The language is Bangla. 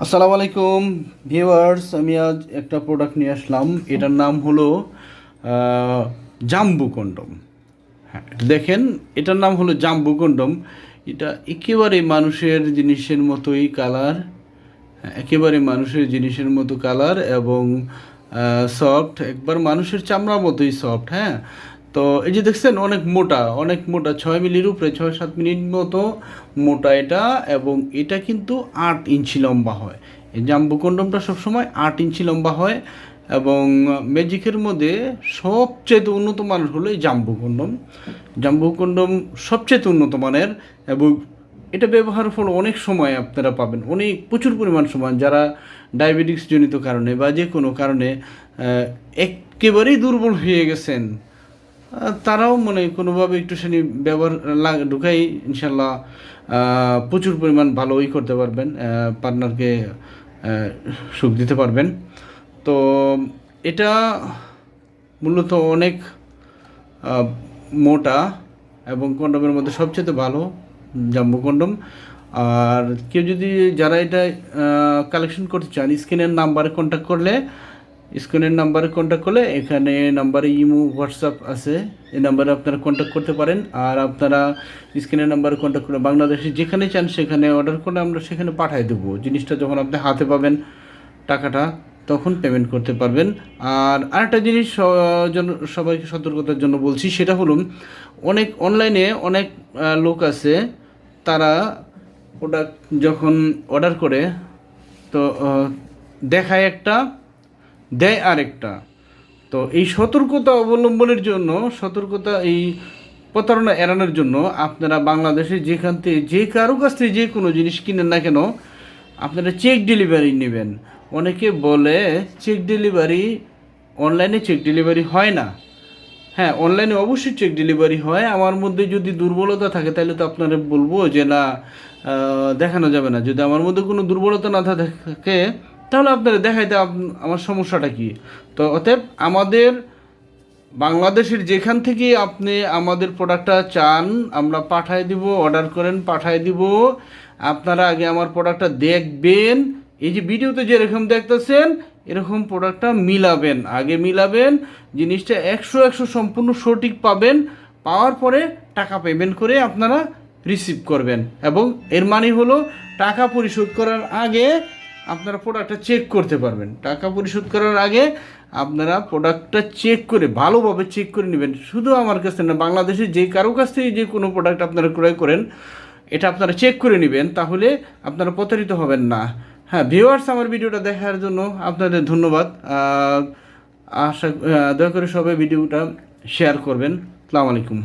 আসসালামু আলাইকুম ভিউয়ার্স, আমি আজ একটা প্রোডাক্ট নিয়ে আসলাম। এটার নাম হলো জাম্বু কন্ডম। হ্যাঁ, দেখেন, এটার নাম হলো জাম্বু কন্ডম। এটা একেবারে মানুষের জিনিসের মতোই কালার। হ্যাঁ, একেবারে মানুষের জিনিসের মতো কালার এবং সফট, একবার মানুষের চামড়ার মতোই সফট। হ্যাঁ, তো এই যে দেখছেন, অনেক মোটা, অনেক মোটা, 6 মিলির উপরে, 6-7 মিলির মতো মোটা এটা। এবং এটা কিন্তু 8 ইঞ্চি লম্বা হয়। এই জাম্বু কন্ডমটা সবসময় 8 ইঞ্চি লম্বা হয়। এবং ম্যাজিকের মধ্যে সবচেয়ে উন্নত মানের হলো এই জাম্বু কন্ডম। জাম্বু কন্ডম সবচেয়ে উন্নত মানের। এবং এটা ব্যবহারের ফলে অনেক সময় আপনারা পাবেন, অনেক প্রচুর পরিমাণ সময়, যারা ডায়াবেটিক্স জনিত কারণে বা যে কোনো কারণে একেবারেই দুর্বল হয়ে গেছেন, তারাও মানে কোনোভাবে একটুখানি ব্যবহার ঢুকাই ইনশাল্লাহ প্রচুর পরিমাণ ভালোই করতে পারবেন, পার্টনারকে সুখ দিতে পারবেন। তো এটা মূলত অনেক মোটা এবং কন্ডমের মধ্যে সবচেয়ে ভালো জাম্বু কন্ডম। আর কেউ যদি, যারা এটা কালেকশন করতে চান, স্ক্রিনের নাম্বারে কন্ট্যাক্ট করলে এখানে নাম্বারে ইমো হোয়াটসঅ্যাপ আছে, এই নাম্বারে আপনারা কন্ট্যাক্ট করতে পারেন। আর আপনারা স্ক্রিনের নাম্বারে কন্ট্যাক্ট করে বাংলাদেশে যেখানে চান সেখানে অর্ডার করলে আমরা সেখানে পাঠিয়ে দেবো। জিনিসটা যখন আপনি হাতে পাবেন টাকাটা, তখন পেমেন্ট করতে পারবেন। আর আরেকটা জিনিস সবাইকে সতর্কতার জন্য বলছি, সেটা হলো অনেক অনলাইনে অনেক লোক আছে, তারা প্রোডাক্ট যখন অর্ডার করে তো দেখায় একটা, দেয় আরেকটা। তো এই সতর্কতা অবলম্বনের জন্য, এই প্রতারণা এড়ানোর জন্য আপনারা বাংলাদেশে যেখান থেকে যে কারো কাছ থেকে যে কোনো জিনিস কিনেন না কেন, আপনারা চেক ডেলিভারি নেবেন। অনেকে বলে চেক ডেলিভারি, অনলাইনে চেক ডেলিভারি হয় না। হ্যাঁ, অনলাইনে অবশ্যই চেক ডেলিভারি হয়। আমার মধ্যে যদি দুর্বলতা থাকে তাহলে তো আপনারা বলবো যে না, দেখানো যাবে না। যদি আমার মধ্যে কোনো দুর্বলতা না থাকে তাহলে আপনারা দেখাইতে আমার সমস্যাটা কী। তো অতএব আমাদের বাংলাদেশের যেখান থেকে আপনি আমাদের প্রোডাক্টটা চান, আমরা পাঠায় দিব, অর্ডার করেন পাঠায় দিব। আপনারা আগে আমার প্রোডাক্টটা দেখবেন, এই যে ভিডিওতে যেরকম দেখতেছেন এরকম প্রোডাক্টটা মিলাবেন, আগে মিলাবেন, জিনিসটা 100 সম্পূর্ণ সঠিক পাবেন। পাওয়ার পরে টাকা পেমেন্ট করে আপনারা রিসিভ করবেন। এবং এর মানে হলো টাকা পরিশোধ করার আগে আপনারা প্রোডাক্টটা চেক করতে পারবেন। টাকা পরিশোধ করার আগে আপনারা প্রোডাক্টটা চেক করে, ভালোভাবে চেক করে নেবেন। শুধু আমার কাছ থেকে না, বাংলাদেশে যে কারো কাছ থেকে যে কোনো প্রোডাক্ট আপনারা ক্রয় করেন, এটা আপনারা চেক করে নেবেন, তাহলে আপনারা প্রতারিত হবেন না। হ্যাঁ ভিউয়ার্স, আমার ভিডিওটা দেখার জন্য আপনাদের ধন্যবাদ। দয়া করে সবাই ভিডিওটা শেয়ার করবেন। আসসালামু আলাইকুম।